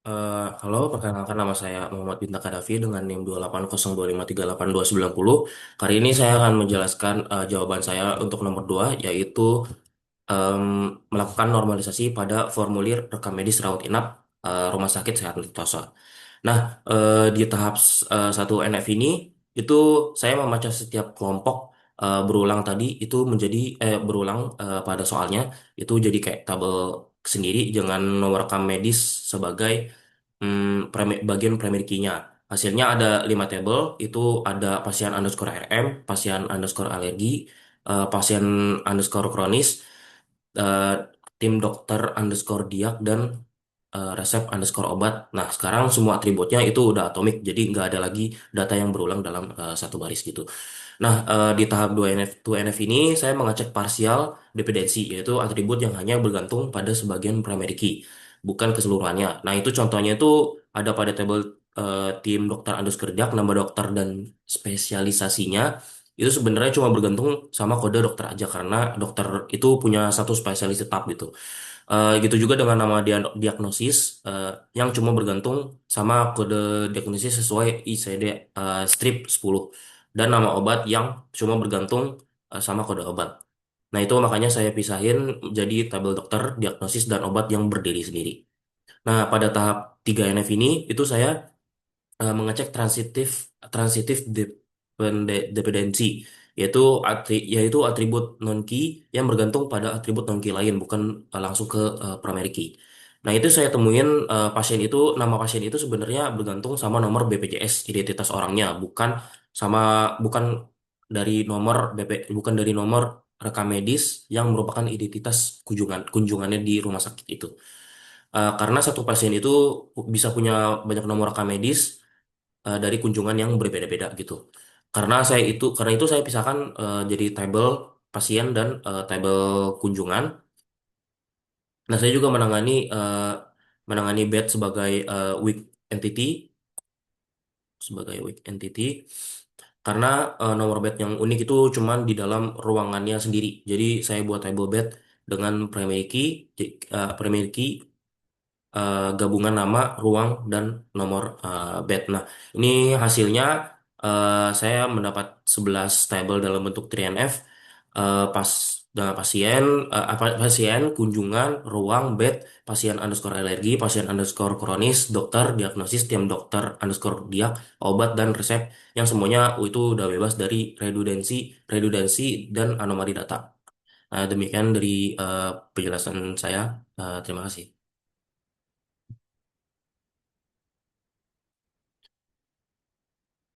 Halo, perkenalkan nama saya Muhammad Bintang Kadafi dengan NIM 28025382990. Kali ini saya akan menjelaskan jawaban saya untuk nomor 2, yaitu em, melakukan normalisasi pada formulir rekam medis rawat inap Rumah Sakit Sehat Sentosa. Nah, di tahap 1 NF ini, itu saya membaca setiap kelompok berulang tadi, itu menjadi, berulang pada soalnya, itu jadi kayak tabel sendiri dengan nomor rekam medis sebagai bagian primary key-nya. Hasilnya ada 5 tabel, itu ada pasien underscore RM, pasien underscore alergi, pasien underscore kronis, eh, tim dokter underscore diak, dan resep underscore obat. Nah, sekarang semua atributnya itu udah atomik, jadi nggak ada lagi data yang berulang dalam satu baris gitu. Nah, di tahap 2NF ini saya mengecek parsial dependensi, yaitu atribut yang hanya bergantung pada sebagian primary key, bukan keseluruhannya. Nah, itu contohnya itu ada pada tabel tim dokter underscore diak, nama dokter dan spesialisasinya. Itu sebenarnya cuma bergantung sama kode dokter aja, karena dokter itu punya satu spesialis tetap gitu. Gitu juga dengan nama diagnosis yang cuma bergantung sama kode diagnosis sesuai ICD strip 10 dan nama obat yang cuma bergantung sama kode obat. Nah, itu makanya saya pisahin jadi tabel dokter, diagnosis, dan obat yang berdiri sendiri. Nah, pada tahap 3NF ini itu saya mengecek transitif dependensi, yaitu atribut non key yang bergantung pada atribut non key lain, bukan langsung ke primary key. Nah, itu saya temuin nama pasien itu sebenarnya bergantung sama nomor BPJS identitas orangnya, sama bukan bukan dari nomor rekam medis yang merupakan identitas kunjungannya di rumah sakit itu. Karena satu pasien itu bisa punya banyak nomor rekam medis dari kunjungan yang berbeda-beda gitu. Karena itu saya pisahkan jadi tabel pasien dan tabel kunjungan. Nah, saya juga menangani bed weak entity sebagai weak entity karena nomor bed yang unik itu cuman di dalam ruangannya sendiri. Jadi saya buat table bed dengan primary key, gabungan nama, ruang, dan nomor bed. Nah, ini hasilnya saya mendapat 11 tabel dalam bentuk 3NF, pas dengan pasien, kunjungan, ruang, bed, pasien underscore alergi, pasien underscore kronis, dokter, diagnosis, tim dokter underscore diak, obat, dan resep, yang semuanya itu udah bebas dari redundansi dan anomali data. Demikian dari penjelasan saya. Terima kasih.